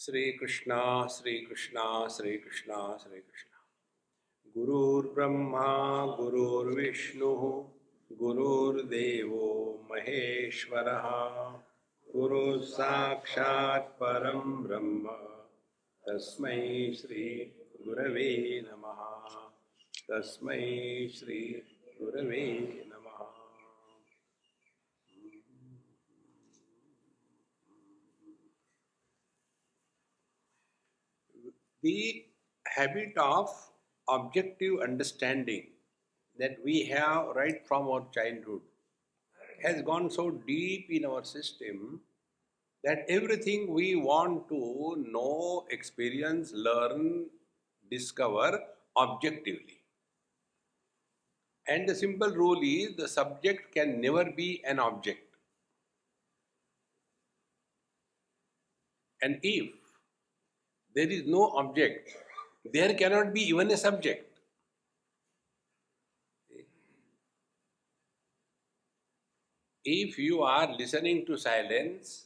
Sri Krishna, Sri Krishna, Sri Krishna, Sri Krishna. Gurur Brahma, Gurur Vishnu, Gurur Devo Maheshwaraha, Guru Sakshat Param Brahma, Tasmai Shri Gurave Namaha, Tasmai Shri Gurave Namaha. The habit of objective understanding that we have right from our childhood has gone so deep in our system that everything we want to know, experience, learn, discover objectively. And the simple rule is the subject can never be an object. And if there is no object, there cannot be even a subject. If you are listening to silence,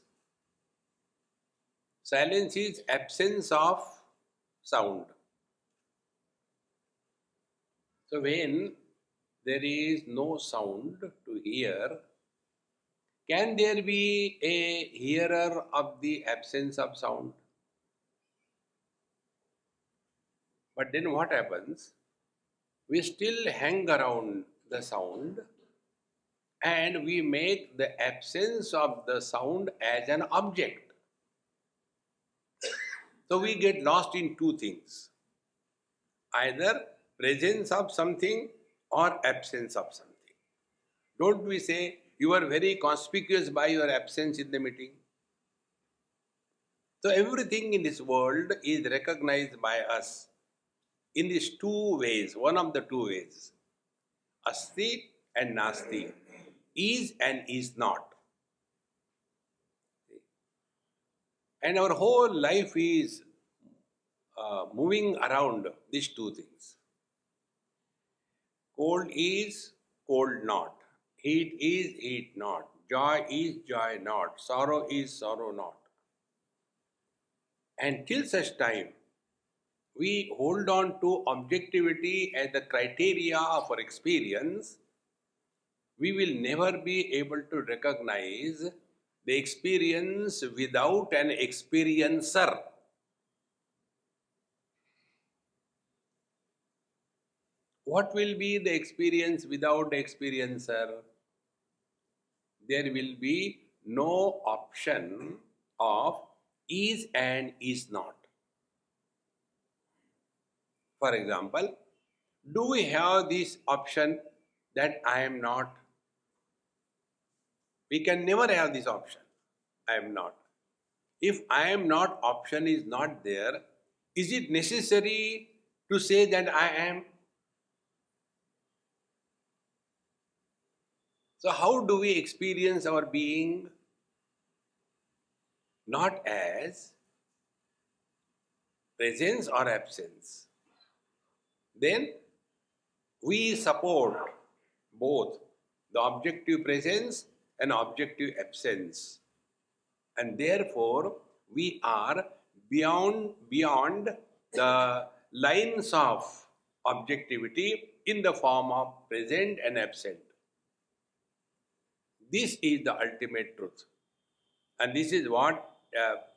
silence is absence of sound. So when there is no sound to hear, can there be a hearer of the absence of sound? But then what happens? We still hang around the sound and we make the absence of the sound as an object. So we get lost in two things, either presence of something or absence of something. Don't we say you are very conspicuous by your absence in the meeting? So everything in this world is recognized by us in these two ways, one of the two ways, asti and nasti, is and is not. And our whole life is moving around these two things. Cold is, cold not. Heat is, heat not. Joy is, joy not. Sorrow is, sorrow not. And till such time, we hold on to objectivity as the criteria of our experience, we will never be able to recognize the experience without an experiencer. What will be the experience without the experiencer? There will be no option of is and is not. For example, do we have this option that I am not? We can never have this option. I am not. If I am not option is not there, is it necessary to say that I am? So how do we experience our being? Not as presence or absence. Then we support both the objective presence and objective absence. And therefore, we are beyond the lines of objectivity in the form of present and absent. This is the ultimate truth. And this is what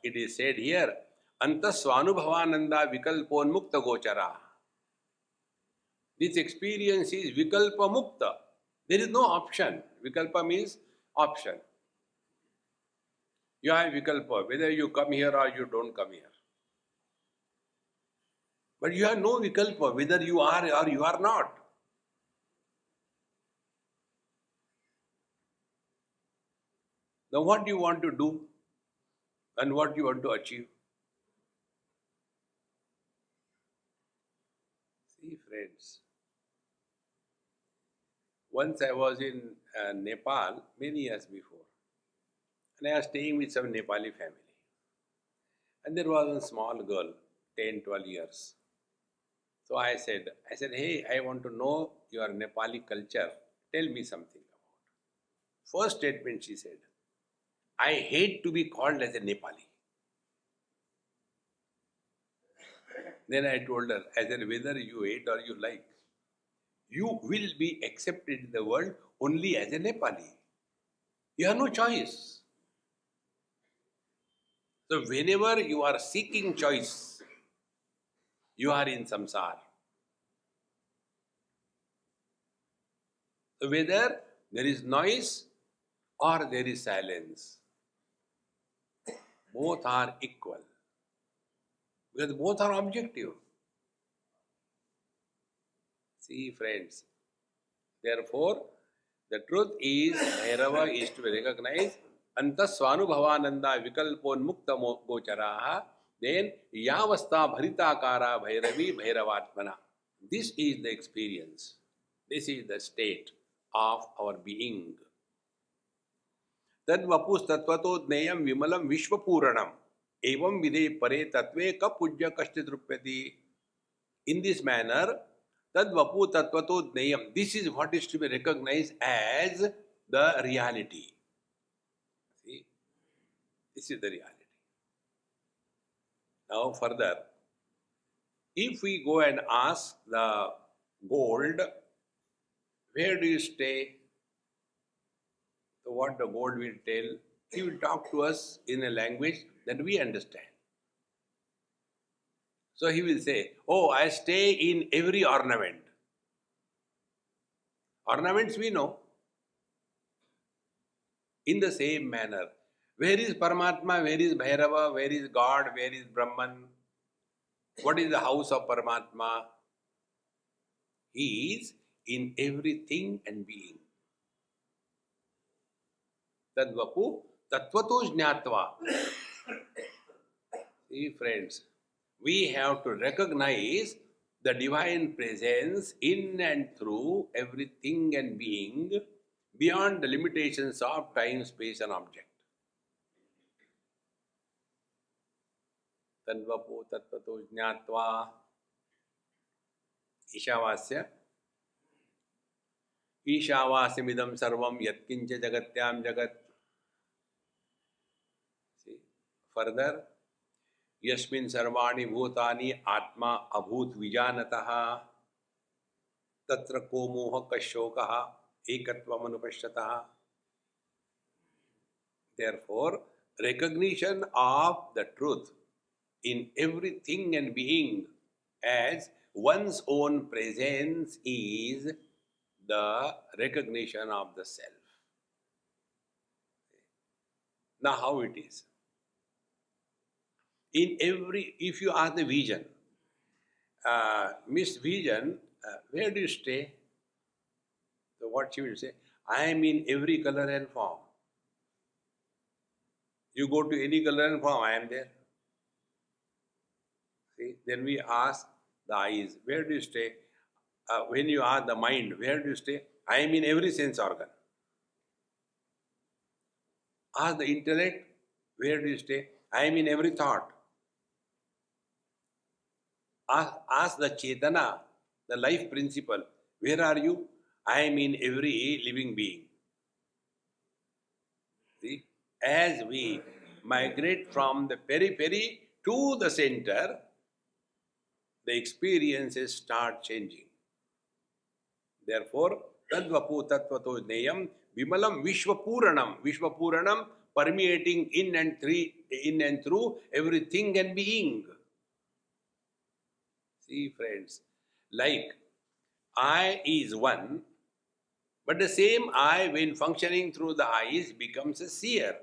it is said here. Anta swanubhavananda vikalponmukta gochara. This experience is vikalpa mukta. There is no option. Vikalpa means option. You have vikalpa, whether you come here or you don't come here. But you have no vikalpa, whether you are or you are not. Now what do you want to do and what you want to achieve? See friends, once I was in Nepal many years before, and I was staying with some Nepali family. And there was a small girl, 10, 12 years. So I said, hey, I want to know your Nepali culture. Tell me something about. First statement she said, I hate to be called as a Nepali. Then I told her, I said, whether you hate or you like, you will be accepted in the world only as a Nepali. You have no choice. So whenever you are seeking choice, you are in samsara. So whether there is noise or there is silence, both are equal. Because both are objective. See, friends. Therefore, the truth is, Bhairava is to be recognized. Anta swanubhavananda vikalponmukta gocharaha. Then, yavastha bharitakara bhairavi bhairavatmana. This is the experience. This is the state of our being. Tad vapus tatvato dneyam vimalam vishvapuranam. Evam vide pare tatve ka pujya kashtitrupyati. In this manner, tad vapu tatvato dneyam. This is what is to be recognized as the reality. See, this is the reality. Now further, if we go and ask the gold, where do you stay? So what the gold will tell, he will talk to us in a language that we understand. So he will say, oh, I stay in every ornament. Ornaments we know. In the same manner, where is Paramatma, where is Bhairava, where is God, where is Brahman? What is the house of Paramatma? He is in everything and being. Tadvapu tatvato jnatva. See, friends, we have to recognize the divine presence in and through everything and being beyond the limitations of time, space and object. Tadvapu tatvato jnatva Ishavasya Ishavasimidam sarvam yatkincha jagatyam jagat. See, further, Yasmin sarvani bhutani atma abhut vijanataha tatra ko moha kashokaha ekatvam anupashyataha. Therefore, recognition of the truth in everything and being as one's own presence is the recognition of the self. Now how it is? In every, if you ask the vision, Miss Vision, where do you stay? So what she will say, I am in every color and form. You go to any color and form, I am there. See, then we ask the eyes, where do you stay? When you ask the mind, where do you stay? I am in every sense organ. Ask the intellect, where do you stay? I am in every thought. Ask the Chetana, the life principle, where are you? I am in every living being. See, as we migrate from the periphery to the center, the experiences start changing. Therefore, tadvapu tatvato jneyam vimalam vishvapuranam. Vishvapuranam permeating in and through everything and being. See, friends, like I is one, but the same I, when functioning through the eyes, becomes a seer,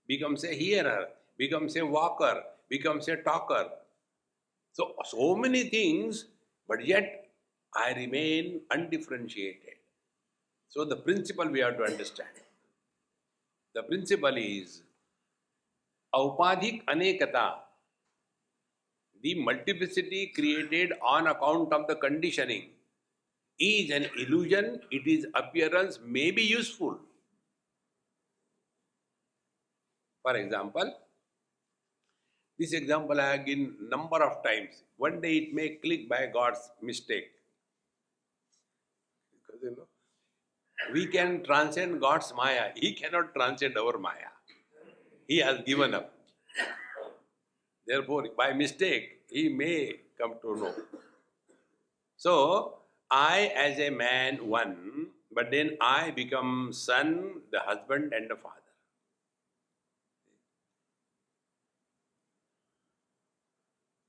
becomes a hearer, becomes a walker, becomes a talker. So many things, but yet I remain undifferentiated. So the principle we have to understand. The principle is aupadhik anekata. The multiplicity created on account of the conditioning is an illusion, its appearance may be useful. For example, this example I have given number of times. One day it may click by God's mistake. Because we can transcend God's Maya. He cannot transcend our Maya. He has given up. Therefore, by mistake, he may come to know. So, I as a man, one, but then I become son, the husband and the father.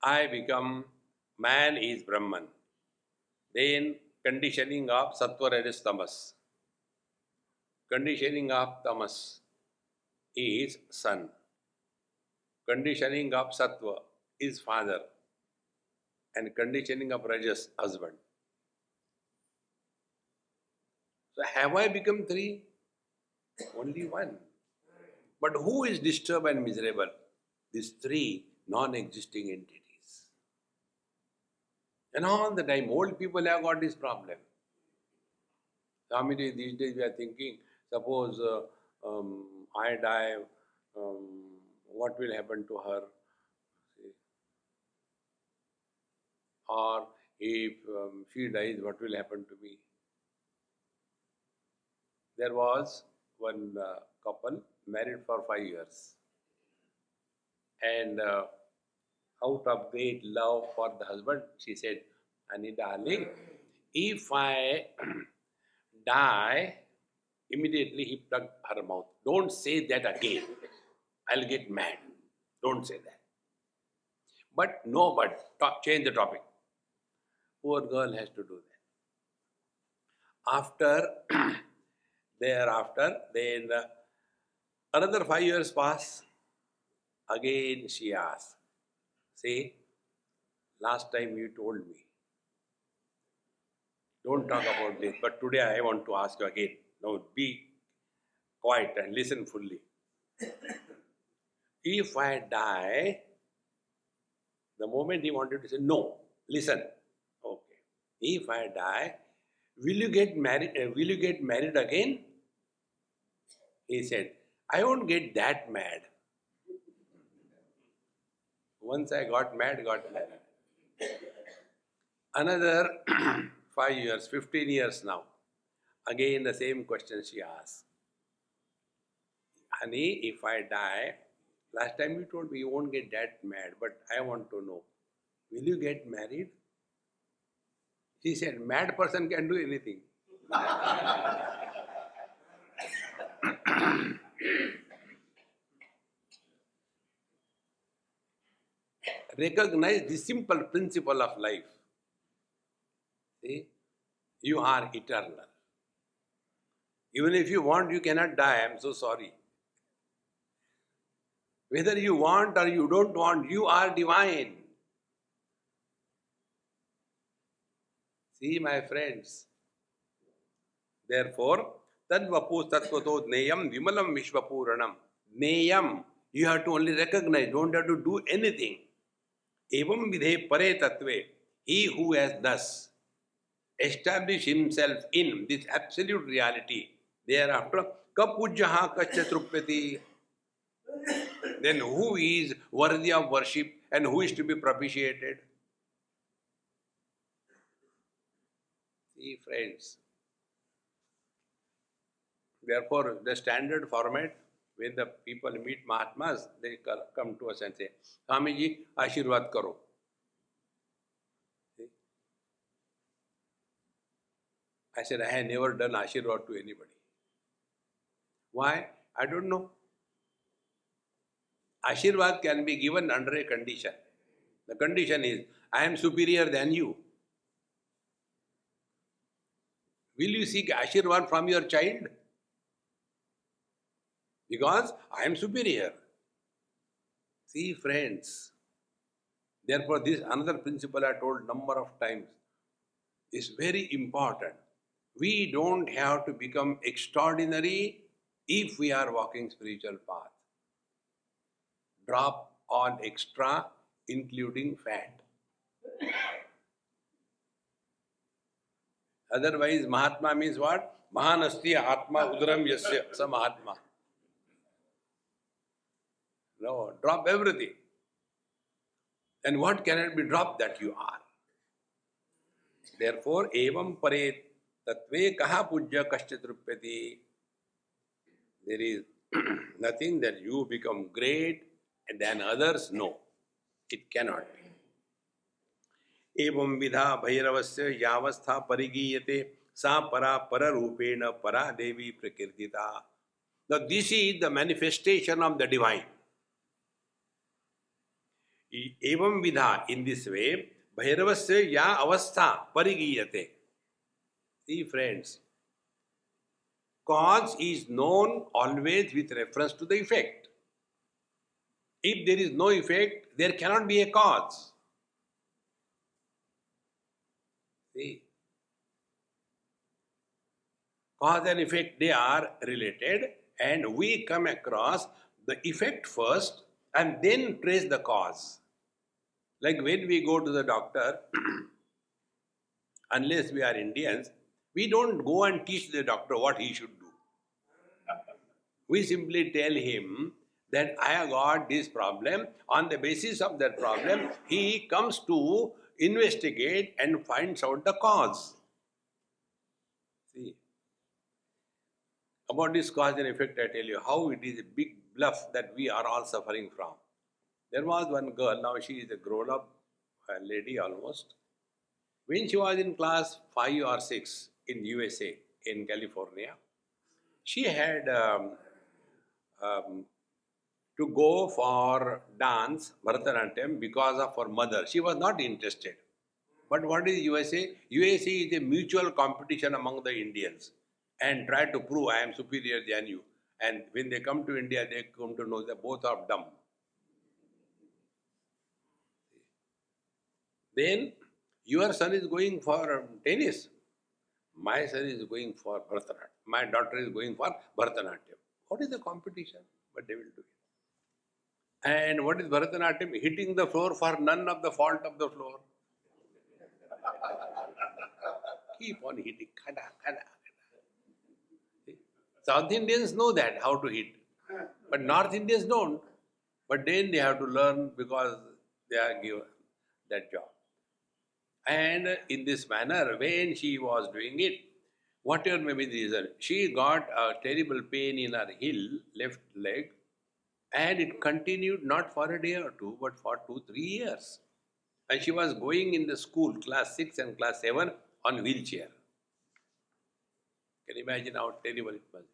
I become, man is Brahman. Then conditioning of sattva, rajas, tamas. Conditioning of tamas is son. Conditioning of sattva is father. And conditioning of rajas, husband. So have I become three? Only one. But who is disturbed and miserable? These three non-existing entities. And all the time, old people have got this problem. Swami, these days we are thinking, suppose I die, what will happen to her? Or if she dies, what will happen to me? There was one couple married for 5 years. And out of great love for the husband, she said, "Honey, darling, if I die," immediately he plugged her mouth. "Don't say that again. I'll get mad. Don't say that." But no, change the topic. Poor girl has to do that. After, thereafter, then another 5 years pass. Again she asked, "See, last time you told me, don't talk about this, but today I want to ask you again. Now be quiet and listen fully. If I die," the moment he wanted to say, "No, listen. Okay. If I die, will you get married? Will you get married again?" He said, "I won't get that mad. Once I got mad, got married." Another 5 years, 15 years now. Again the same question she asked. "Honey, if I die, last time you told me you won't get that mad, but I want to know, will you get married?" She said, "Mad person can do anything." Recognize the simple principle of life. See, you are eternal. Even if you want, you cannot die. I'm so sorry. Whether you want or you don't want, you are divine. See, my friends. Therefore, tadvapu tattvato neyam vimalam vishvapuranam. Neyam, you have to only recognize, don't have to do anything. Evam vidhe pare tattve, he who has thus established himself in this absolute reality, thereafter, kapujjaha kaschatruppati. Then who is worthy of worship and who is to be propitiated? See, friends. Therefore, the standard format, when the people meet Mahatmas, they come to us and say, "Swamiji, Ashirwad karo." See? I said, I have never done Ashirwad to anybody. Why? I don't know. Ashirwad can be given under a condition. The condition is, I am superior than you. Will you seek Ashirwad from your child? Because I am superior. See, friends, therefore this another principle I told number of times is very important. We don't have to become extraordinary if we are walking spiritual path. Drop all extra, including fat. Otherwise, Mahatma means what? Mahanasti Atma Udram Yasya Sa Mahatma. No, drop everything. And what cannot be dropped? That you are. Therefore, evam pare tatve kaha pujya kaschatruppati. There is nothing that you become great than others. No, it cannot be. एवं विधा भैरवस्य यावस्था परिगीयते सा परा pararupen para devi prakirtita. Now this is the manifestation of the divine. Evam vidha, in this way, Bhairavasya ya avastha parigiyate. See friends, cause is known always with reference to the effect. If there is no effect, there cannot be a cause. See, cause and effect, they are related, and we come across the effect first and then trace the cause. Like when we go to the doctor, unless we are Indians, we don't go and teach the doctor what he should do. We simply tell him that I have got this problem. On the basis of that problem, he comes to investigate and finds out the cause. See, about this cause and effect, I tell you how it is a big bluff that we are all suffering from. There was one girl, now she is a grown up lady almost. When she was in class 5 or 6 in USA, in California, she had to go for dance, Bharatanatyam, because of her mother. She was not interested. But what is USA? USA is a mutual competition among the Indians and try to prove I am superior than you. And when they come to India, they come to know that both are dumb. Then your son is going for tennis. My son is going for Bharatanatyam. My daughter is going for Bharatanatyam. What is the competition? But they will do it. And what is Bharatanatyam? Hitting the floor for none of the fault of the floor. Keep on hitting. Kada, kada, kada. South Indians know that, how to hit. But North Indians don't. But then they have to learn because they are given that job. And in this manner, when she was doing it, whatever may be the reason, she got a terrible pain in her heel, left leg, and it continued not for a day or two, but for 2-3 years. And she was going in the school, class 6 and class 7, on wheelchair. Can you imagine how terrible it must be?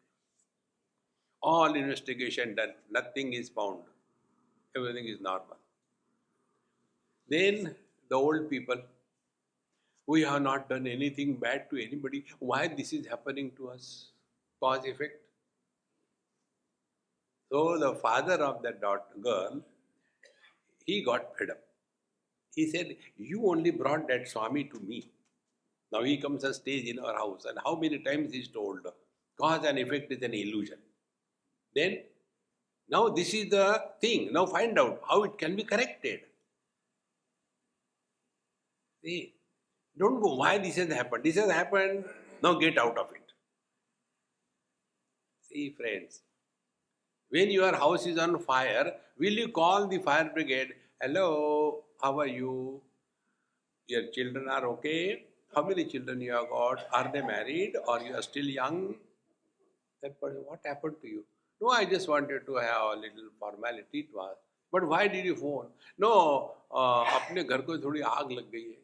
All investigation done, nothing is found. Everything is normal. Then the old people, we have not done anything bad to anybody. Why this is happening to us? Cause effect. So the father of that girl, he got fed up. He said, you only brought that Swami to me. Now he comes and stays in our house. And how many times he is told, cause and effect is an illusion. Then, now this is the thing. Now find out how it can be corrected. See, don't go, why this has happened? This has happened, now get out of it. See friends, when your house is on fire, will you call the fire brigade? Hello, how are you? Your children are okay? How many children you have got? Are they married or you are still young? That person, what happened to you? No, I just wanted to have a little formality to ask. But why did you phone? No, अपने घर को थोड़ी आग लग गई है.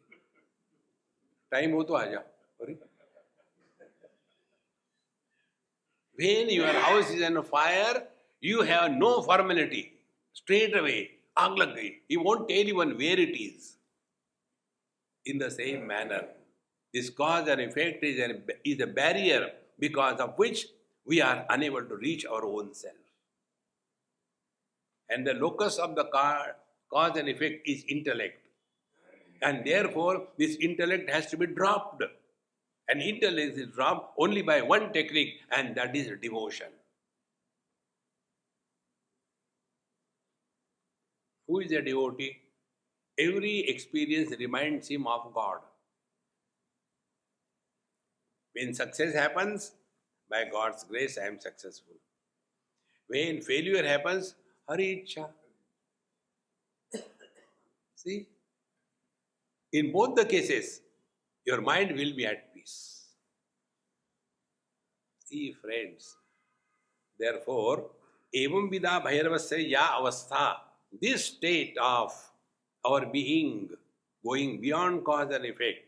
Time हो तो आ जा. When your house is on fire, you have no formality. Straight away, आग लग गई. He won't tell even where it is. In the same manner, this cause and effect is a barrier because of which we are unable to reach our own self. And the locus of the cause and effect is intellect. And therefore, this intellect has to be dropped. And intellect is dropped only by one technique, and that is devotion. Who is a devotee? Every experience reminds him of God. When success happens, by God's grace I am successful. When failure happens, Hari Ichha. See? In both the cases, your mind will be at peace. See friends, therefore, evam vida bhairavasya ya avastha, this state of our being going beyond cause and effect.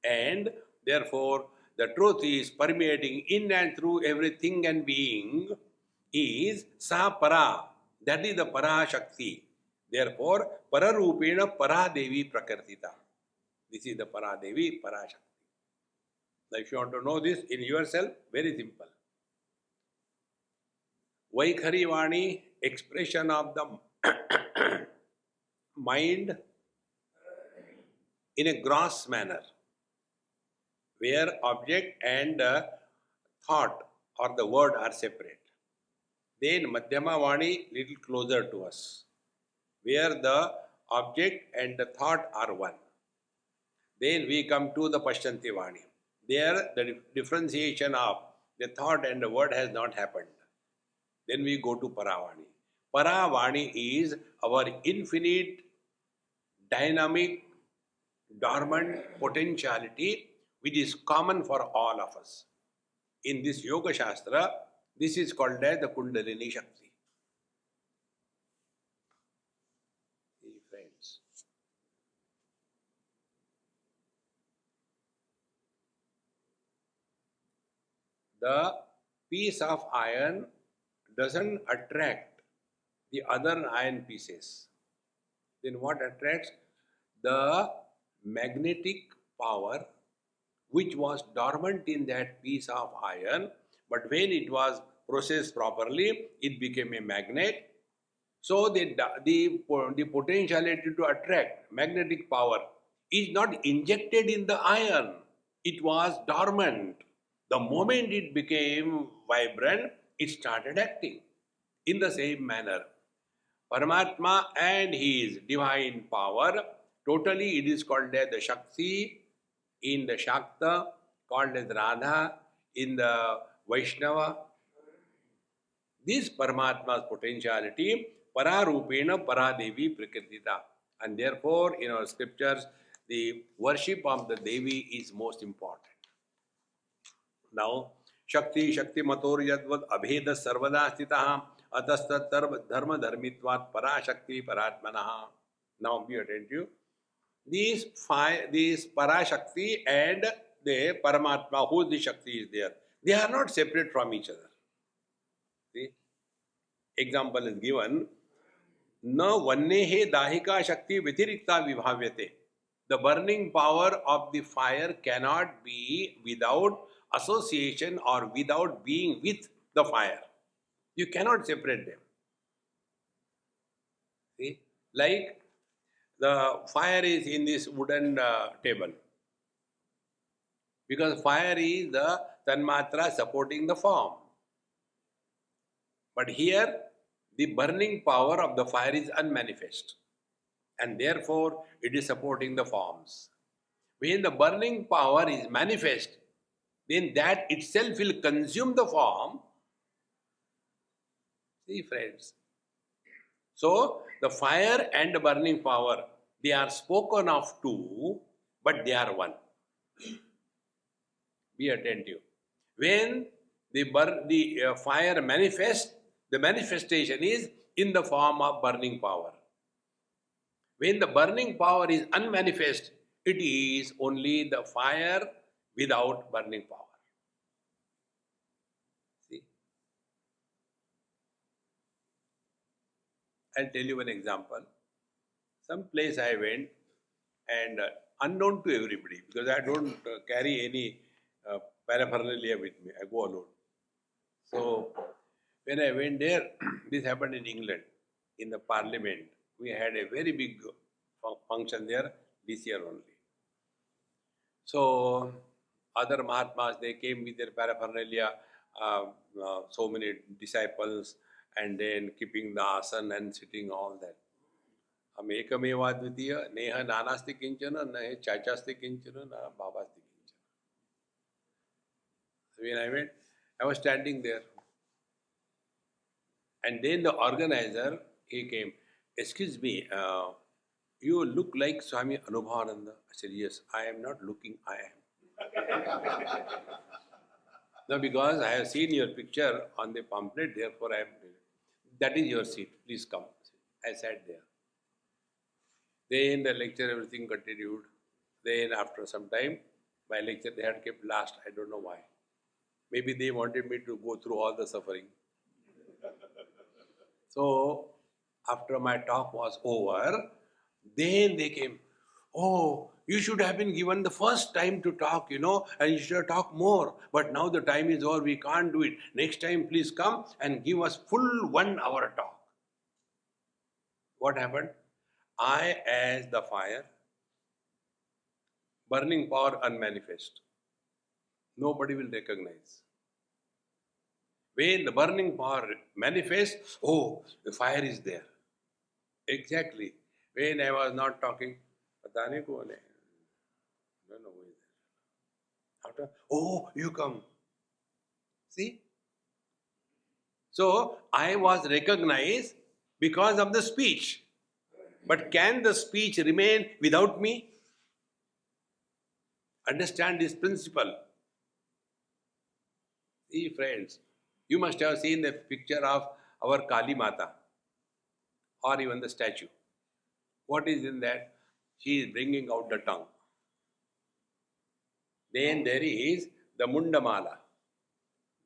And therefore, the truth is permeating in and through everything and being is Sa Para. That is the Para Shakti. Therefore, Pararupena Para Devi Prakartita. This is the Para Devi, Para Shakti. Now, if you want to know this in yourself, very simple. Vaikhari Vani, expression of the mind in a gross manner, where object and thought or the word are separate. Then Madhyama Vani, little closer to us, where the object and the thought are one. Then we come to the Pashyanti Vani. There the differentiation of the thought and the word has not happened. Then we go to Paravani. Paravani is our infinite, dynamic, dormant potentiality which is common for all of us. In this Yoga Shastra, this is called as the Kundalini Shakti. See, friends. The piece of iron doesn't attract the other iron pieces. Then what attracts? The magnetic power which was dormant in that piece of iron, but when it was processed properly, it became a magnet. So the potentiality to attract magnetic power is not injected in the iron. It was dormant. The moment it became vibrant, it started acting. In the same manner, Paramatma and his divine power, totally it is called as the Shakti, in the Shakta, called as Radha, in the Vaishnava. This Paramatma's potentiality, Pararupena Paradevi Prakritita. And therefore, in our scriptures, the worship of the Devi is most important. Now, Shakti, Shakti Mator Yadvad Abheda Sarvada Stitaha Atastat Dharma Dharmitvat Parashakti Paratmanaha. Now be attentive. These Parashakti and the Paramatma, who the Shakti is there, they are not separate from each other. See? Example is given. Na vannehe dahika shakti vitirikta vibhavyate. The burning power of the fire cannot be without association or without being with the fire. You cannot separate them. See? Like the fire is in this wooden table. Because fire is the tanmatra supporting the form. But here, the burning power of the fire is unmanifest. And therefore, it is supporting the forms. When the burning power is manifest, then that itself will consume the form. See, friends. So, the fire and the burning power, they are spoken of two, but they are one. Be attentive. When the fire manifests, the manifestation is in the form of burning power. When the burning power is unmanifest, it is only the fire without burning power. See? I'll tell you one example. Some place I went and unknown to everybody, because I don't carry any paraphernalia with me. I go alone. So, when I went there, this happened in England, in the parliament. We had a very big function there this year only. So, other Mahatmas, they came with their paraphernalia, so many disciples, and then keeping the asan and sitting, all that. Ham ekameva dvitiya, neha nanasti kinchana, neha chachasti kinchana, na babasti kinchana. When I went, I was standing there. And then the organizer, he came, excuse me, you look like Swami Anubhavananda. I said, yes, I am not looking, I am. No, because I have seen your picture on the pamphlet, therefore I am. That is your seat, please come. I sat there. Then the lecture, everything continued. Then after some time, my lecture they had kept last. I don't know why. Maybe they wanted me to go through all the suffering. So after my talk was over, then they came. Oh, you should have been given the first time to talk, and you should have talked more. But now the time is over, we can't do it. Next time, please come and give us full 1 hour talk. What happened? I, as the fire, burning power unmanifest. Nobody will recognize. When the burning power manifests, oh, the fire is there. Exactly. When I was not talking, "Pata nahi kaun hai?" No, no, who is there? After, oh, you come. See? So, I was recognized because of the speech. But can the speech remain without me? Understand this principle. See, friends, you must have seen the picture of our Kali Mata or even the statue. What is in that? She is bringing out the tongue. Then there is the Mundamala.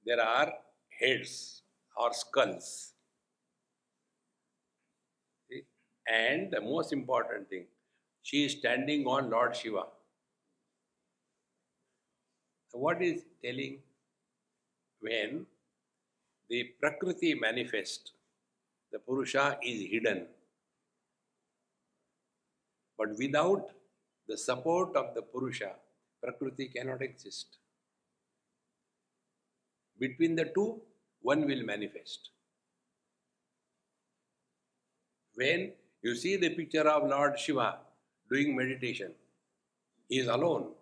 There are heads or skulls. See? And the most important thing, she is standing on Lord Shiva. So what is telling? When the Prakriti manifests, the Purusha is hidden. But without the support of the Purusha, Prakriti cannot exist. Between the two, one will manifest. When you see the picture of Lord Shiva doing meditation, he is alone.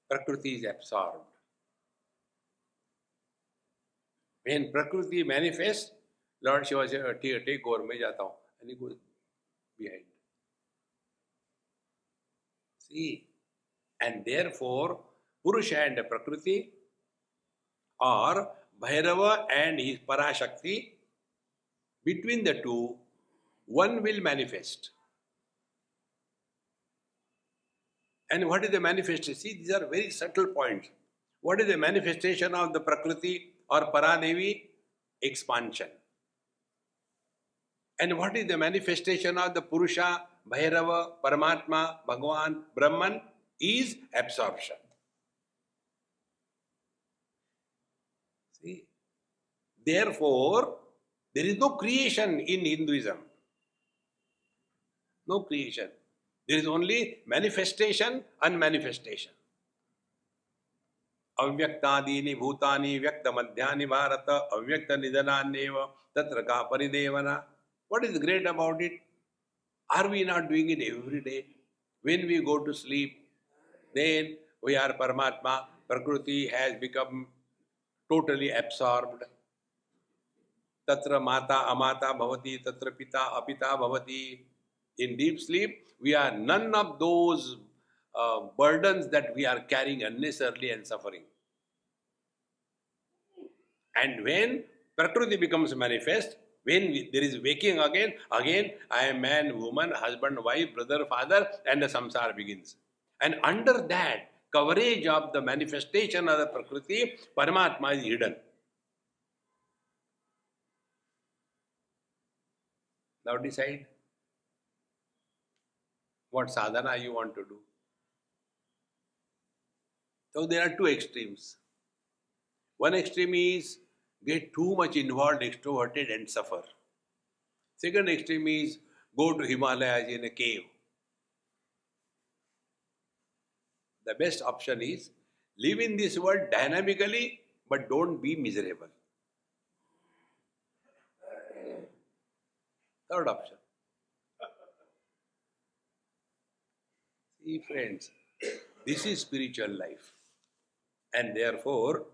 Prakriti is absorbed. When Prakriti manifests, Lord Shiva says, take over, मैं जाता हूँ. And he goes behind. See? And therefore, Purusha and Prakriti, or Bhairava and his Parashakti, between the two, one will manifest. And what is the manifestation? See, these are very subtle points. What is the manifestation of the Prakriti or Paradevi? Expansion. And what is the manifestation of the Purusha, Bhairava, Paramatma, Bhagavan, Brahman? Is absorption. See? Therefore, there is no creation in Hinduism. No creation. There is only manifestation and manifestation. Avyaktadini bhutani vyakta madhyani bharata avyakta nidananyeva tatra ka paridevana. What is great about it? Are we not doing it every day? When we go to sleep, then we are Paramatma. Prakriti has become totally absorbed. Tatra mata amata bhavati, tatra pita apita bhavati. In deep sleep, we are none of those burdens that we are carrying unnecessarily and suffering. And when Prakriti becomes manifest, when there is waking again I am man, woman, husband, wife, brother, father, and the samsara begins. And under that coverage of the manifestation of the Prakriti, Paramatma is hidden. Now decide what sadhana you want to do. So there are two extremes. One extreme is get too much involved, extroverted and suffer. Second extreme is go to Himalayas in a cave. The best option is live in this world dynamically but don't be miserable. Third option. See friends, this is spiritual life. And therefore,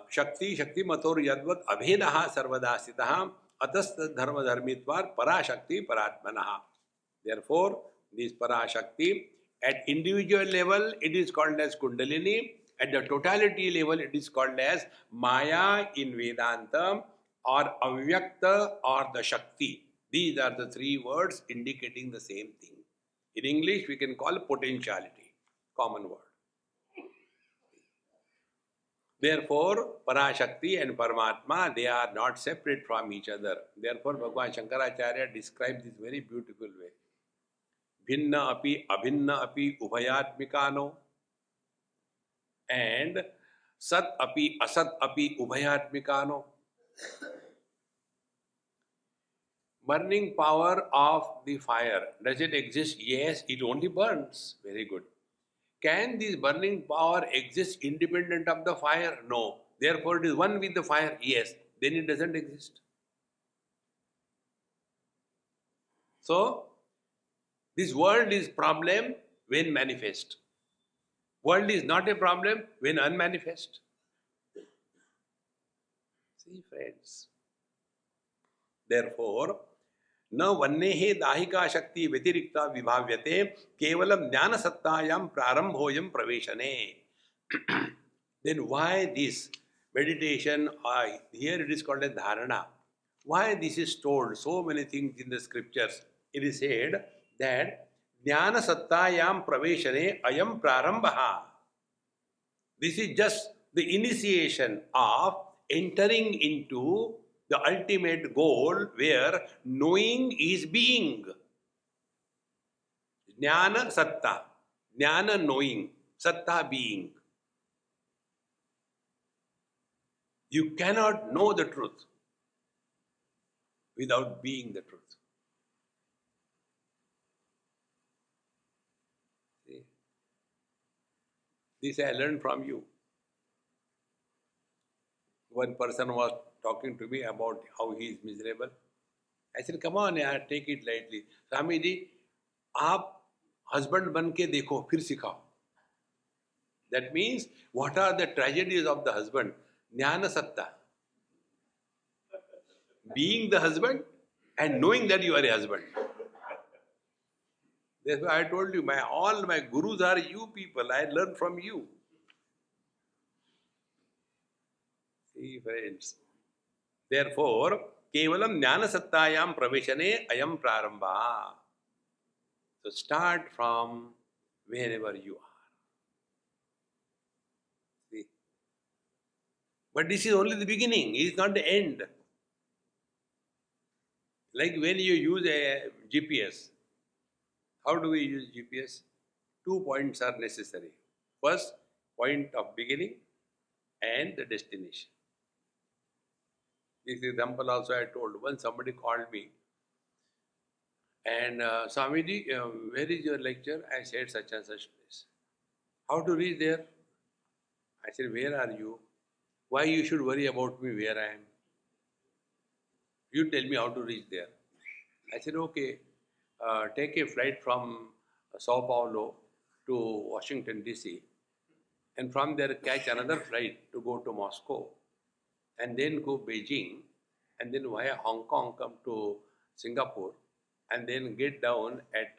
Shakti Mator Yadvat Abhedaha Sarvadasitaha Atasta Dharma Dharmitvar Parashakti Paratmanaha. Therefore, this Parashakti, at individual level, it is called as Kundalini. At the totality level, it is called as Maya in Vedanta or Avyakta or the Shakti. These are the three words indicating the same thing. In English, we can call potentiality, common word. Therefore, Parashakti and Paramatma, they are not separate from each other. Therefore, Bhagavan Shankaracharya describes this very beautiful way. Bhinna api abhinna api ubhayatmikano and sat api asat api ubhayatmikano. Burning power of the fire, does it exist? Yes, it only burns. Very good. Can this burning power exist independent of the fire? No. Therefore, it is one with the fire? Yes. Then it doesn't exist. So, this world is problem when manifest. World is not a problem when unmanifest. See, friends. Therefore, न वन्नेहे दाहिका शक्ति व्यतिरिक्ता विभाव्यते केवलम ज्ञान सत्तायाम प्रारंभोयम प्रवेशने. Then why this meditation? Here it is called a dharana. Why this is told? So many things in the scriptures. It is said that jnana sattayam praveshane ayam prarambha. This is just the initiation of entering into the ultimate goal where knowing is being. Jnana satta. Jnana knowing. Satta being. You cannot know the truth without being the truth. See? This I learned from you. One person was talking to me about how he is miserable. I said, come on, yaar, take it lightly. Swami ji, aap husband ban ke dekho, phir sikhao. That means, what are the tragedies of the husband? Jnana satta. Being the husband and knowing that you are a husband. That's why I told you, all my gurus are you people. I learn from you. See, friends. Therefore, kevalam jnana sattayam praveshane ayam prarambha. So start from wherever you are. See? But this is only the beginning. It is not the end. Like when you use a GPS. How do we use GPS? 2 points are necessary. First, point of beginning and the destination. This example also I told. Once somebody called me and Swamiji, where is your lecture? I said such and such place. How to reach there? I said, where are you? Why you should worry about me where I am? You tell me how to reach there. I said, okay, take a flight from Sao Paulo to Washington DC and from there catch another flight to go to Moscow and then go Beijing and then via Hong Kong come to Singapore and then get down at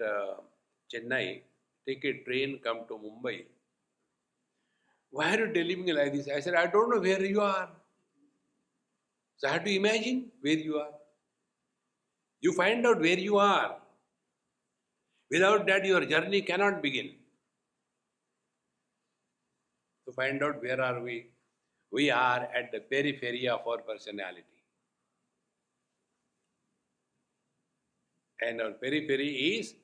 Chennai, take a train, come to Mumbai. Why are you telling me like this? I said, I don't know where you are. So I have to imagine where you are. You find out where you are. Without that, your journey cannot begin. To find out where are we? We are at the periphery of our personality. And our periphery is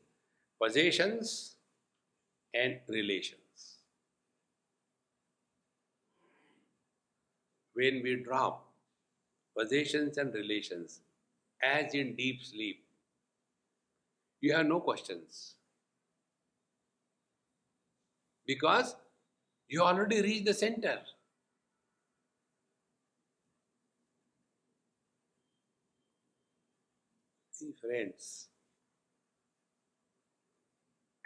possessions and relations. When we drop possessions and relations, as in deep sleep, you have no questions. Because you already reached the center. See, friends.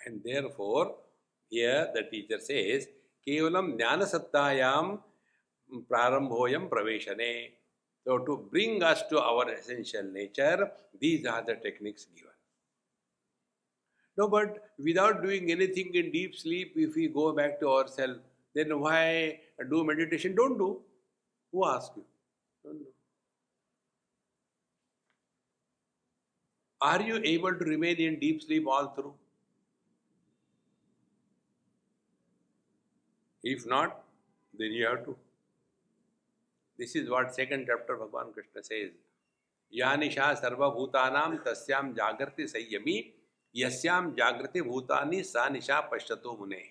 And therefore, here the teacher says, Kevalam jnana sattayam prarambhoyam praveshane. So to bring us to our essential nature, these are the techniques given. No, but without doing anything in deep sleep, if we go back to ourselves, then why do meditation? Don't do. Who asked you? Don't do. Are you able to remain in deep sleep all through? If not, then you have to. This is what second chapter Bhagavan Krishna says. Yanisha sarva bhutanam tasyam jagrati sayyami yasyam jagrati bhutani sa nisha pashyato mune.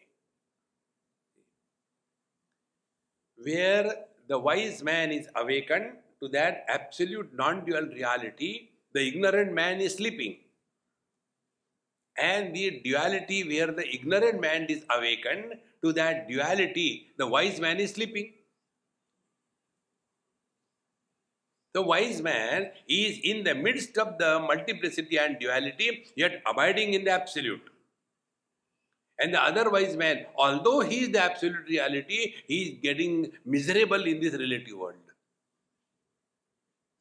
Where the wise man is awakened to that absolute non-dual reality, the ignorant man is sleeping. And the duality where the ignorant man is awakened to that duality, the wise man is sleeping. The wise man is in the midst of the multiplicity and duality, yet abiding in the absolute. And the other wise man, although he is the absolute reality, he is getting miserable in this relative world.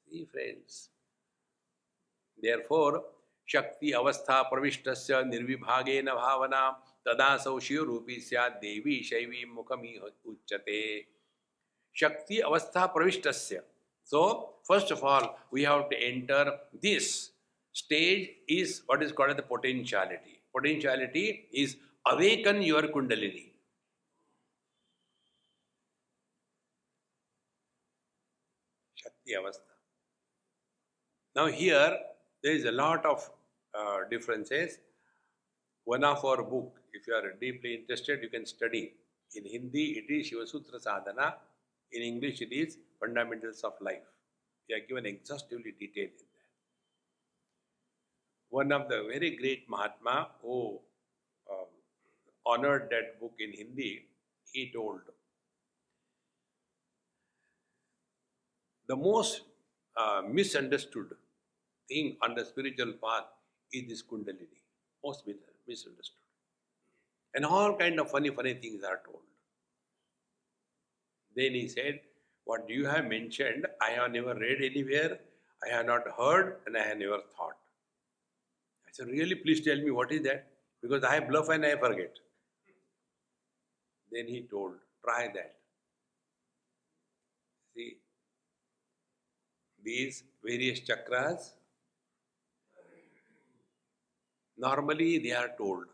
See, friends. Therefore, Shakti avastha pravishtasya nirvibhagena bhavana tadasau shivarupi syat devi shaivi mukhami uchyate. Shakti avastha pravishtasya. So, first of all, we have to enter this stage is what is called as the potentiality. Potentiality is awaken your kundalini. Shakti avastha. Now here, there is a lot of differences. One of our book, if you are deeply interested, you can study. In Hindi, it is Shiva Sutra Sadhana. In English, it is Fundamentals of Life. We are given exhaustively detailed in that. One of the very great Mahatma who honored that book in Hindi, he told, the most misunderstood thing on the spiritual path is this Kundalini. Most misunderstood. And all kind of funny things are told. Then he said, what you have mentioned, I have never read anywhere, I have not heard, and I have never thought. I said, really, please tell me what is that? Because I bluff and I forget. Then he told, try that. See, these various chakras, normally they are told.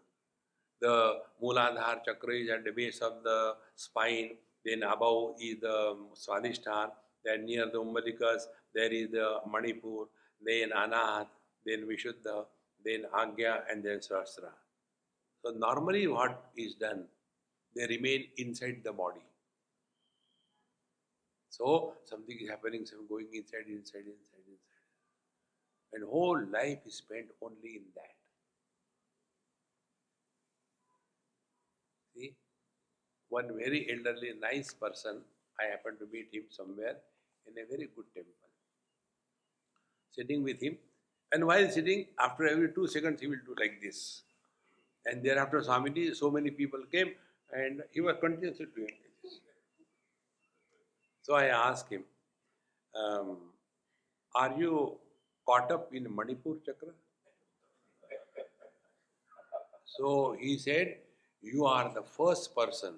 The Mooladhara chakra is at the base of the spine, then above is the Swadhisthana, then near the Umbilikas there is the Manipur, then Anahat, then Vishuddha, then Agya, and then Sahasrara. So normally what is done, they remain inside the body. So something is happening, something going inside. And whole life is spent only in that. See, one very elderly, nice person, I happened to meet him somewhere in a very good temple. Sitting with him, and while sitting, after every 2 seconds, he will do like this. And thereafter, Swamiji, so many people came, and he was continuously doing like this. So I asked him, are you caught up in Manipur chakra? So he said, you are the first person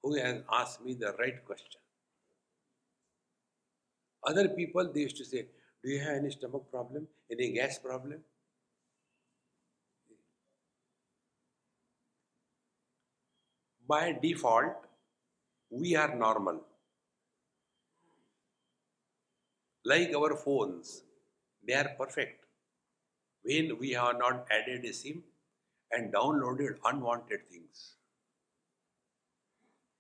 who has asked me the right question. Other people, they used to say, do you have any stomach problem, any gas problem? By default, we are normal. Like our phones, they are perfect. When we have not added a SIM and downloaded unwanted things.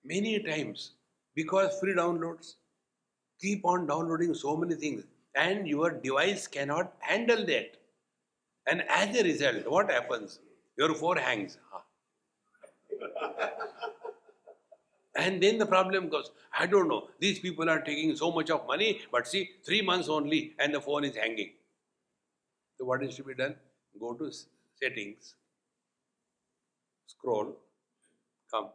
Many times, because free downloads, keep on downloading so many things and your device cannot handle that. And as a result, what happens? Your phone hangs. And then the problem goes, I don't know, these people are taking so much of money, but see, 3 months only and the phone is hanging. So what is to be done? Go to settings, scroll, come,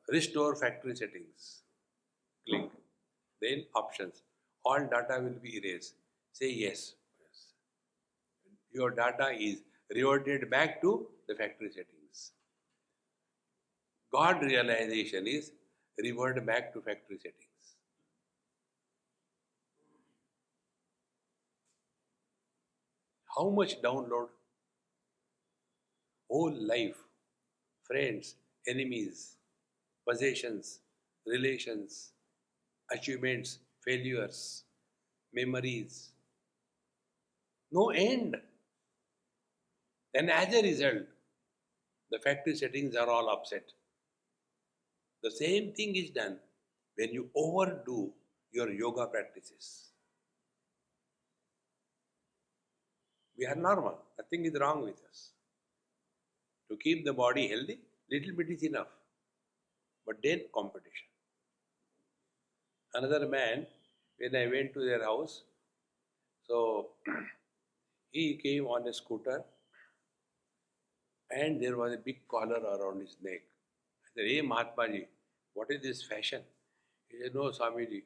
restore factory settings, click, then options. All data will be erased. Say yes. Your data is reverted back to the factory settings. God realization is revert back to factory settings. How much download? Whole life, friends, enemies, possessions, relations, achievements, failures, memories. No end. Then as a result, the factory settings are all upset. The same thing is done when you overdo your yoga practices. We are normal. Nothing is wrong with us. To keep the body healthy, little bit is enough. But then competition. Another man, when I went to their house, so he came on a scooter and there was a big collar around his neck. I said, hey Mahatma ji, what is this fashion? He said, no Swamiji,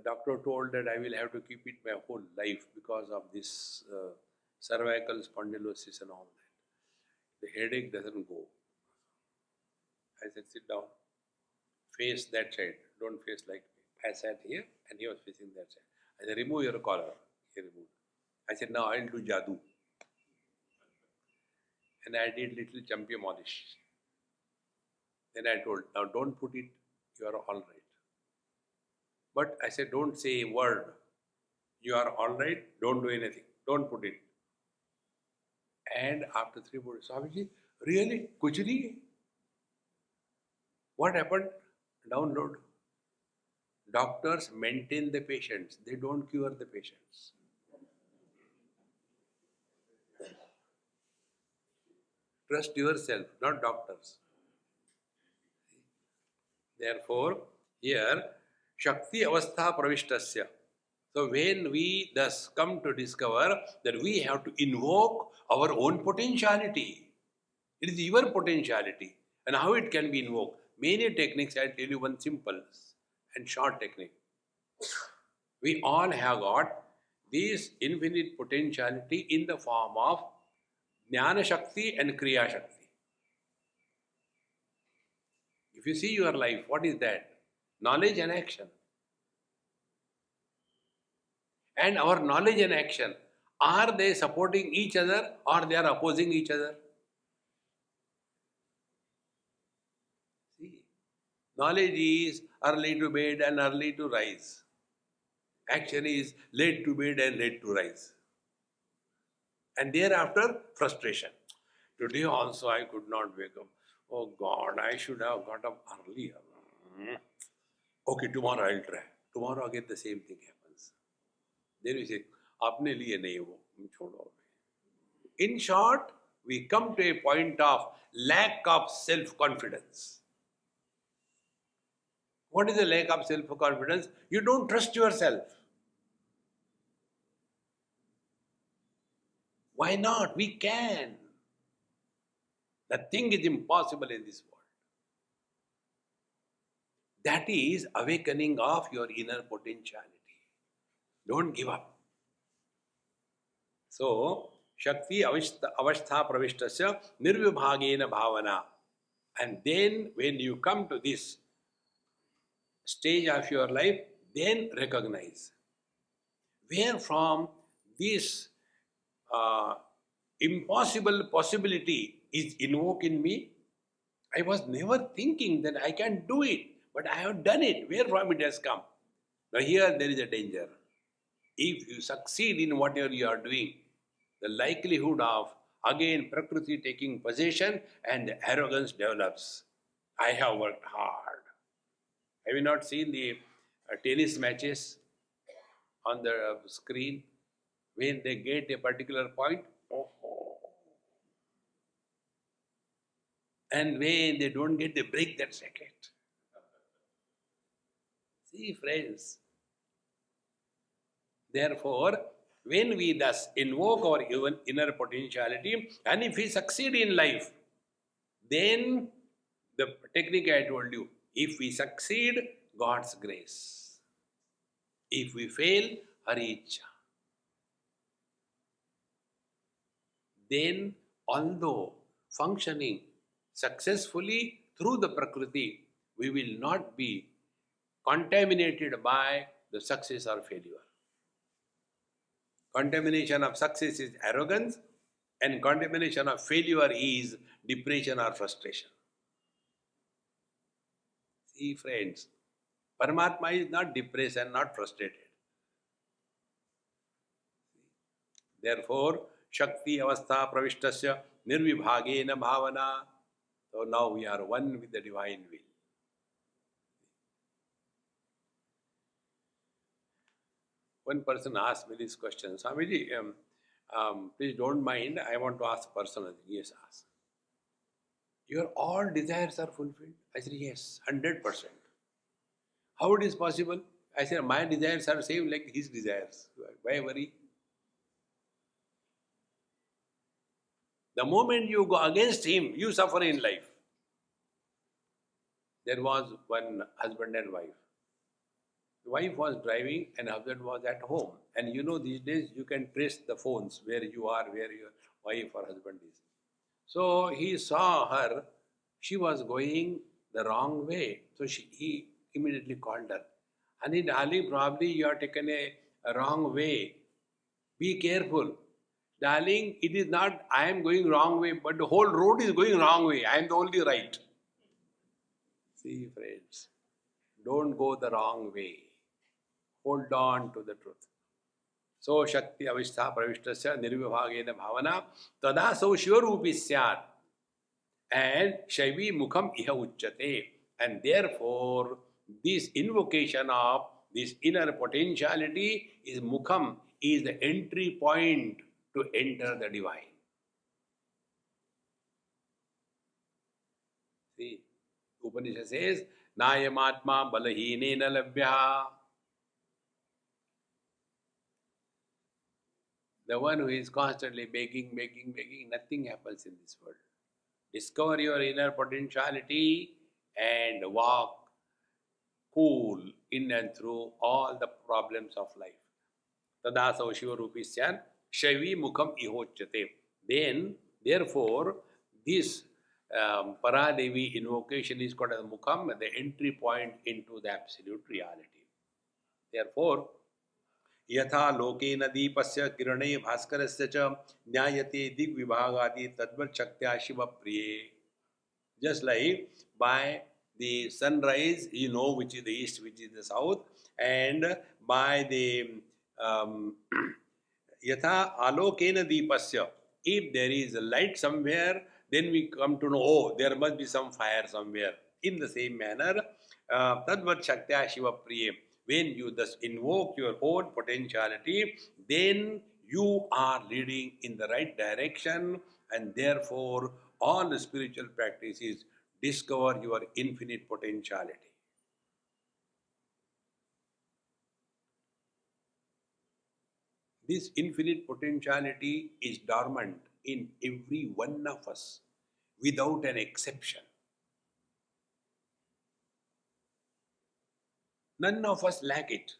doctor told that I will have to keep it my whole life because of this cervical spondylosis and all that. The headache doesn't go. I said, sit down, face that side, don't face like me. I sat here and he was facing that side. I said, remove your collar. He removed. I said, now I'll do jadoo. And I did little champion molish. Then I told, now don't put it, you are all right. But I said, don't say a word. You are all right, don't do anything. Don't put it. And after 3 days, Swamiji, really? Kuch nahi? What happened? Download. Doctors maintain the patients. They don't cure the patients. Trust yourself, not doctors. Therefore, here, Shakti Avastha Pravishtasya. So when we thus come to discover that we have to invoke our own potentiality. It is your potentiality. And how it can be invoked? Many techniques, I'll tell you one simple and short technique. We all have got this infinite potentiality in the form of Jnana Shakti and Kriya Shakti. If you see your life, what is that? Knowledge and action. And our knowledge and action, are they supporting each other or they are opposing each other? See, knowledge is early to bed and early to rise. Action is late to bed and late to rise. And thereafter, frustration. Today also I could not wake up. Oh God, I should have got up earlier. Okay, tomorrow I'll try. Tomorrow again the same thing happens. Then we say, आपने लिए नहीं वो, छोड़ो. In short, we come to a point of lack of self-confidence. What is the lack of self-confidence? You don't trust yourself. Why not? We can. Nothing is impossible in this world. That is awakening of your inner potentiality. Don't give up. So, Shakti Avastha Pravishtasya Nirvibhagena Bhavana. And then when you come to this stage of your life, then recognize where from this impossible possibility is invoked in me. I was never thinking that I can do it, but I have done it. Where from it has come? Now here there is a danger. If you succeed in whatever you are doing, the likelihood of again Prakriti taking possession and the arrogance develops. I have worked hard. Have you not seen the tennis matches on the screen? When they get a particular point, and when they don't get, they break that racket. See, friends. Therefore, when we thus invoke our inner potentiality, and if we succeed in life, then the technique I told you, if we succeed, God's grace. If we fail, Hari Ichha. Then, although functioning successfully through the Prakriti, we will not be contaminated by the success or failure. Contamination of success is arrogance, and contamination of failure is depression or frustration. See, friends, Paramatma is not depressed and not frustrated. Therefore, Shakti Avastha Pravishtasya Nirvibhagena Bhavana. So now we are one with the divine will. One person asked me this question, Swamiji, please don't mind, I want to ask personally. Yes, ask. Your all desires are fulfilled? I said, yes, 100%. How it is possible? I said, my desires are same like his desires. Why worry? The moment you go against him, you suffer in life. There was one husband and wife. The wife was driving and husband was at home. And you know these days you can trace the phones where you are, where your wife or husband is. So he saw her, she was going the wrong way. So he immediately called her. Honey, darling, probably you are taken a wrong way. Be careful. Darling, it is not I am going wrong way, but the whole road is going wrong way. I am the only right. See, friends, don't go the wrong way. Hold on to the truth. So, Shakti Avistha Pravishtasya Nirvibhagena Bhavana Tada So Shivarupi Syat and Shaivi Mukham Iha Uchyate. And therefore, this invocation of this inner potentiality is Mukham, is the entry point to enter the divine. See, Upanishad says, Nayamatma Balahinena Labhya. The one who is constantly begging, nothing happens in this world. Discover your inner potentiality and walk cool in and through all the problems of life. Tadasau Shiva Rupisyan Shaivi Mukham Ihochyate. Then, therefore, this Paradevi invocation is called as Mukham, the entry point into the absolute reality. Therefore, यथा लोकेन दीपस्य किरणे भास्करस्य च न्यायते दिग्विभागादि तद्वत् शक्त्या शिव प्रिये. Just like by the sunrise, you know which is the east, which is the south, and by the yatha alokena deepasya, if there is a light somewhere, then we come to know, oh, there must be some fire somewhere. In the same manner, tadvat shaktya shiva priye. When you thus invoke your own potentiality, then you are leading in the right direction, and therefore all the spiritual practices discover your infinite potentiality. This infinite potentiality is dormant in every one of us, without an exception. None of us lack it.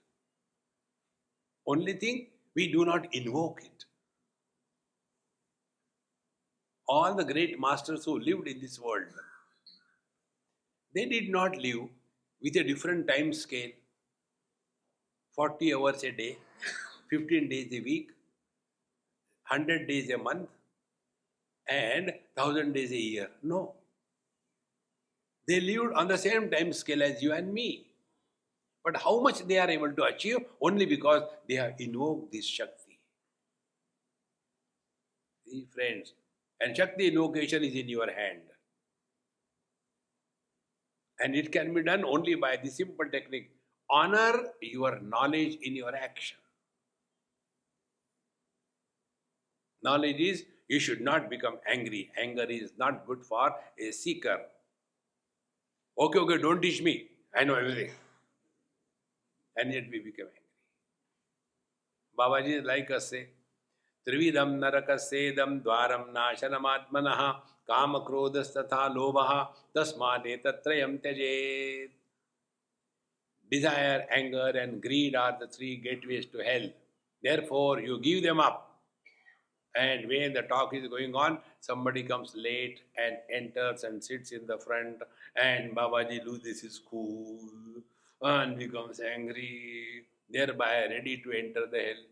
Only thing, we do not invoke it. All the great masters who lived in this world, they did not live with a different time scale. 40 hours a day, 15 days a week, 100 days a month, and 1000 days a year. No. They lived on the same time scale as you and me. But how much they are able to achieve? Only because they have invoked this Shakti. See, friends, and Shakti invocation is in your hand. And it can be done only by the simple technique. Honor your knowledge in your action. Knowledge is, you should not become angry. Anger is not good for a seeker. Okay, don't teach me. I know everything. And yet we become angry. Babaji like us say, Trividam narakasedam dvaram nashanam kama krodhas tatha lobha tasmad etatrayam tyajet. Desire, anger and greed are the three gateways to hell. Therefore, you give them up. And when the talk is going on, somebody comes late and enters and sits in the front, and Babaji loses his cool and becomes angry, thereby ready to enter the hell.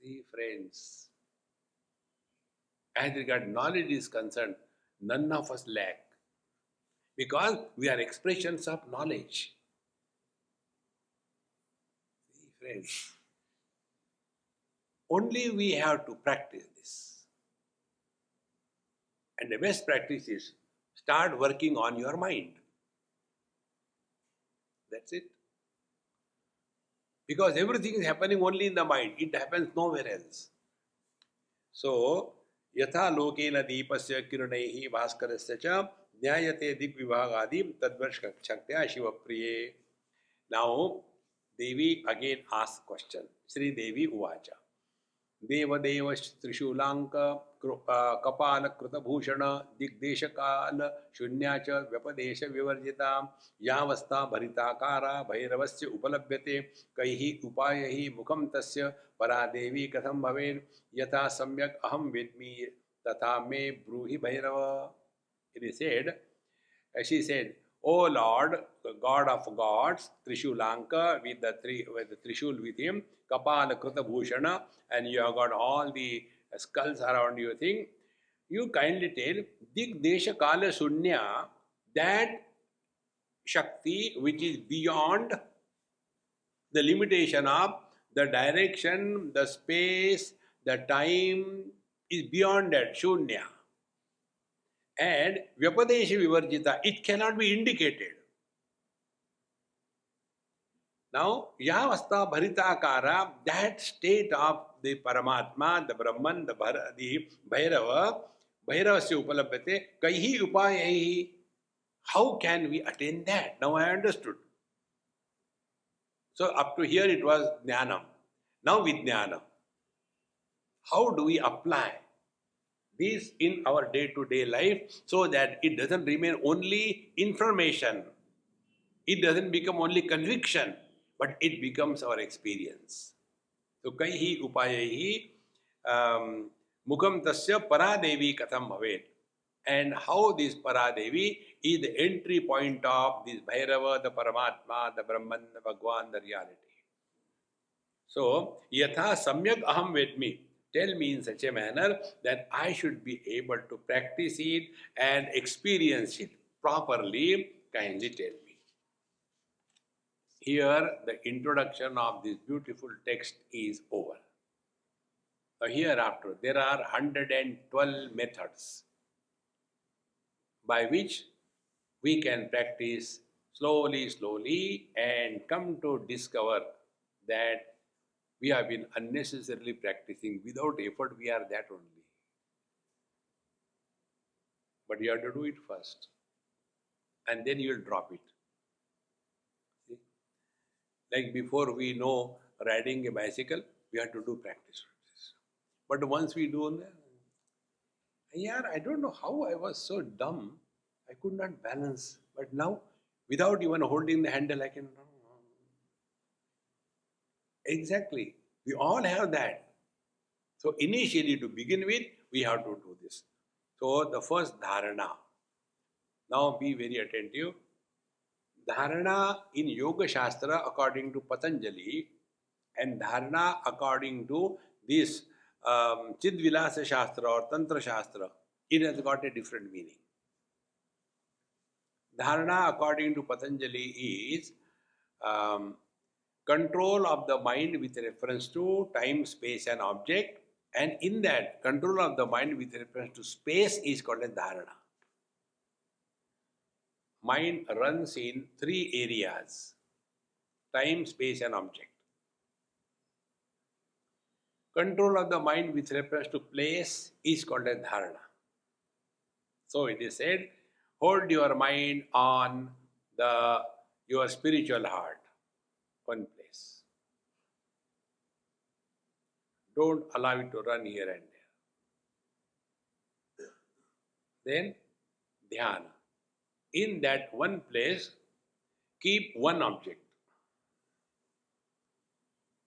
See, friends, as regard knowledge is concerned, none of us lack because we are expressions of knowledge. See, friends, only we have to practice this. And the best practice is start working on your mind. That's it. Because everything is happening only in the mind, it happens nowhere else. So, यथा लोकेन दीपस्य किरणैः भास्करस्य च ज्ञायते दिग्विभागादि तद्वश शक्त्या शिवप्रिये. Now, Devi again asks question. Sri Devi Uvacha. देवदेव त्रिशूलांक कपाल कृतभूषण दिग्देशकाल शून्याच व्यपदेश विवर्जिता यावस्था भरिताकारा भैरवस्य उपलभ्यते कैः उपायैः मुखं तस्य परा देवी कथं भवेत् यथा सम्यक् अहं वेद्मि तथा मे ब्रूहि Bhairav. It is said, she said, O Lord, God of gods, Trishulanka with the Trishul with him, Kapala Kruta Bhushana, and you have got all the skulls around your thing. You kindly tell Dig Desha Kala Sunya, that Shakti which is beyond the limitation of the direction, the space, the time is beyond that, Shunya. And Vyapadesha Vivarjita, it cannot be indicated. Now, Yavastha Bharitakara, that state of the Paramatma, the Brahman, the Bhairava, Bhairavasya Upalabhyate, Kaihi Upayahi. How can we attain that? Now I understood. So up to here it was Jnanam. Now Vijnana. How do we apply this in our day-to-day life so that it doesn't remain only information, it doesn't become only conviction, but it becomes our experience. So kaihi upayahi mukham tasya paradevi katham bhavet. And how this paradevi is the entry point of this Bhairava, the Paramatma, the Brahman, the Bhagwan, the reality. So, yatha samyak aham vedmi. Tell me in such a manner that I should be able to practice it and experience it properly. Kindly tell me. Here, the introduction of this beautiful text is over. Now, hereafter, there are 112 methods by which we can practice slowly and come to discover that we have been unnecessarily practicing without effort. We are that only. But you have to do it first. And then you will drop it. See? Like before we know riding a bicycle, we have to do practice. But once we do, yeah, I don't know how I was so dumb. I could not balance. But now, without even holding the handle, I can. Exactly. We all have that. So initially, to begin with, we have to do this. So the first dharana. Now be very attentive. Dharana in Yoga Shastra according to Patanjali and dharana according to this Chidvilasa Shastra or Tantra Shastra, it has got a different meaning. Dharana according to Patanjali is control of the mind with reference to time, space and object, and in that control of the mind with reference to space is called as dharana. Mind runs in three areas: time, space and object. Control of the mind with reference to place is called as dharana. So it is said, hold your mind on your spiritual heart, one place. Don't allow it to run here and there. Then dhyana. In that one place, keep one object.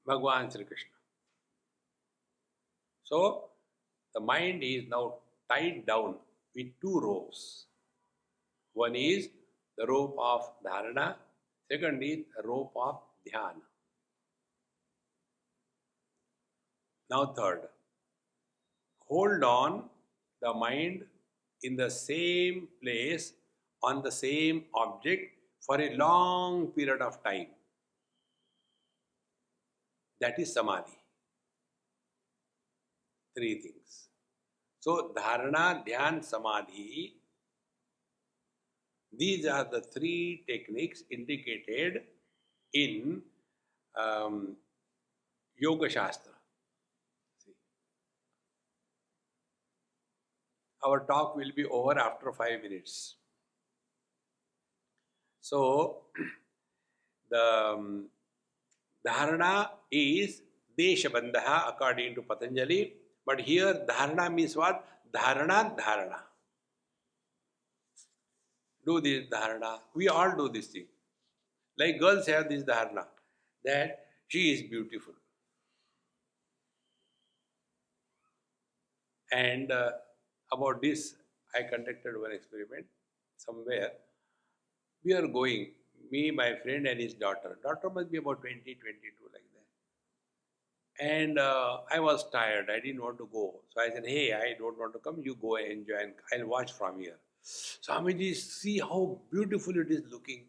Bhagwan Sri Krishna. So, the mind is now tied down with two ropes. One is the rope of dharana, second is the rope of dhyana. Now third, hold on the mind in the same place on the same object for a long period of time. That is samadhi. Three things. So dharana, dhyan, samadhi, these are the three techniques indicated in um, Yoga Shastra. See, our talk will be over after 5 minutes. So, the dharana is deshabandha according to Patanjali, but here dharana means what? Dharana, dharana. Do this dharana. We all do this thing. Like girls have this dharana that she is beautiful. And about this, I conducted one experiment somewhere. We are going, me, my friend, and his daughter. Daughter must be about 20, 22, like that. And I was tired. I didn't want to go. So I said, hey, I don't want to come. You go and enjoy, and I'll watch from here. Swamiji, see how beautiful it is looking.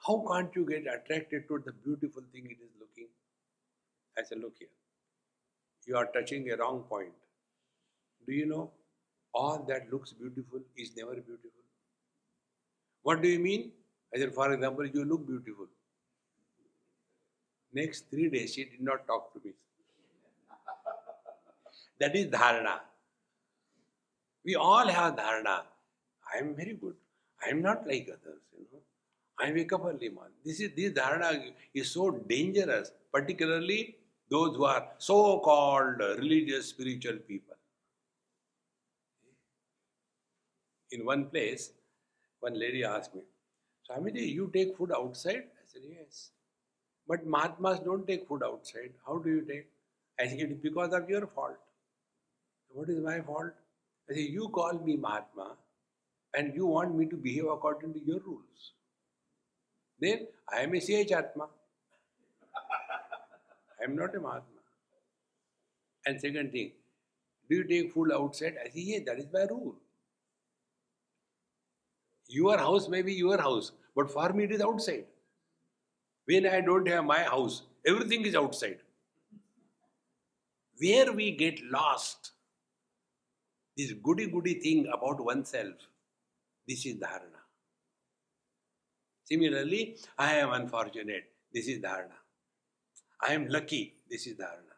How can't you get attracted to the beautiful thing it is looking? I said, look here. You are touching a wrong point. Do you know? All that looks beautiful is never beautiful. What do you mean? I said, for example, you look beautiful. Next 3 days, she did not talk to me. That is dharana. We all have dharana. I am very good. I am not like others, I wake up early, man. This dharana is so dangerous, particularly those who are so-called religious, spiritual people. In one place, one lady asked me, Swamiji, you take food outside? I said, yes. But Mahatmas don't take food outside. How do you take? I said, it is because of your fault. What is my fault? I said, you call me Mahatma and you want me to behave according to your rules. Then I am a CH Atma. I am not a Mahatma. And second thing, do you take food outside? I say, yes, that is my rule. Your house may be your house, but for me it is outside. When I don't have my house, everything is outside. Where we get lost, this goody thing about oneself, this is dharana. Similarly, I am unfortunate, this is dharana. I am lucky, this is dharana.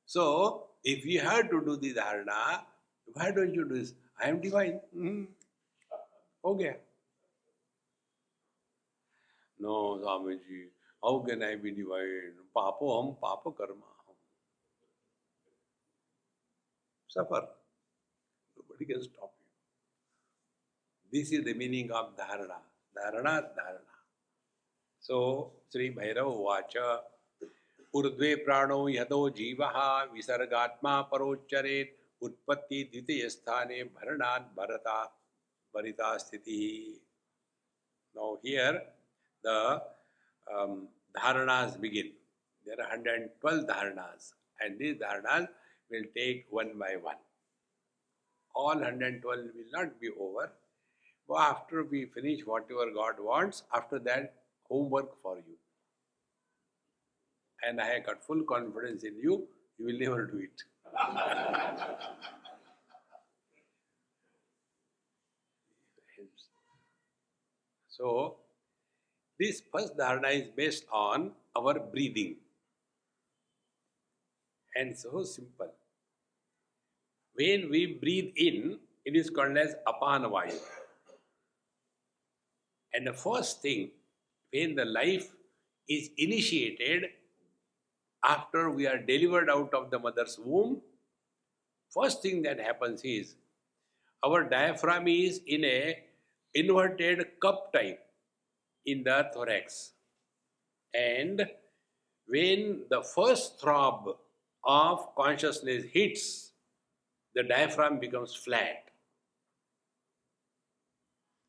So, if you have to do the dharana, why don't you do this? I am divine. Okay. No, Swamiji, how can I be divine? Papo ham, papa karma ham. Suffer. Nobody can stop you. This is the meaning of dharana. Dharana, dharana. So, Sri Bhairava Vacha, Urdve prano yado jivaha visargatma parocharet utpatti dvitiyasthane bharanat bharata bharita sthiti. Now here the dharanas begin. There are 112 dharanas, and these dharanas will take one by one. All 112 will not be over. But after we finish whatever God wants, after that, homework for you. And I have got full confidence in you, you will never do it. So, this first dharana is based on our breathing. And so simple. When we breathe in, it is called as apana vayu. And the first thing, when the life is initiated after we are delivered out of the mother's womb, first thing that happens is our diaphragm is in a inverted cup type in the thorax. And when the first throb of consciousness hits, the diaphragm becomes flat.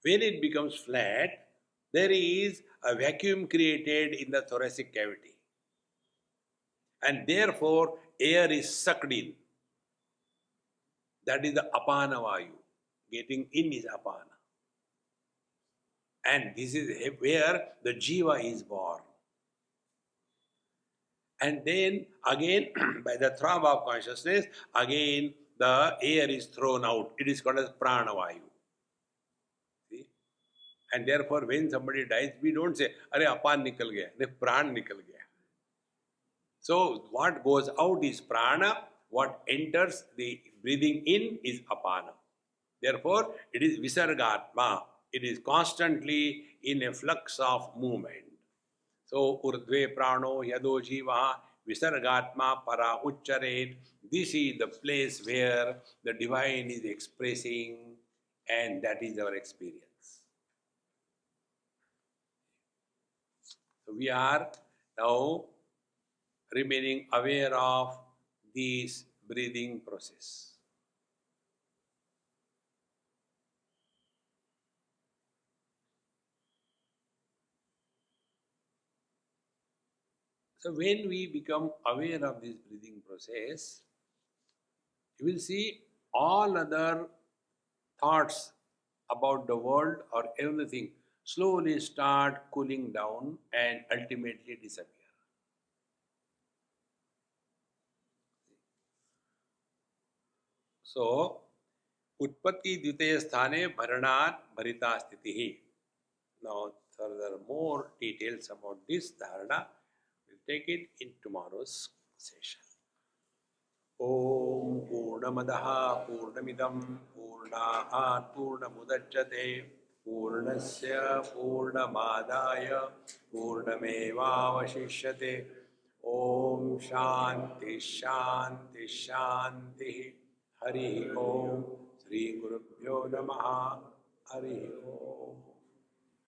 When it becomes flat, there is a vacuum created in the thoracic cavity. and therefore air is sucked in. That is the apana vayu. Getting in is apana. And this is where the jiva is born. And then again, by the throb of consciousness, again the air is thrown out. It is called as prana vayu. See? And therefore, when somebody dies, we don't say, "Arey apan nikal gaya," "Arey pran nikal gaya." So what goes out is prana. What enters the breathing in is apana. Therefore, it is visargatma. It is constantly in a flux of movement. So, urdhve prano yado jiva visargatma para ucharet. This is the place where the divine is expressing, and that is our experience. So, we are now remaining aware of this breathing process. So when we become aware of this breathing process, you will see all other thoughts about the world or everything slowly start cooling down and ultimately disappear. So, Utpatti Dvitaya Sthane Bharanat Bharita Sthitihi. Now, further more details about this dharana, we'll take it in tomorrow's session. Om Purnamadaha Purnamidam Purnaat Purnamudachyate Purnasya Purnamadaya Purnamevavashishyate. Om Shanti Shanti Shanti. Hari Om. Sri Gurubhyo Namaha. Hari Om.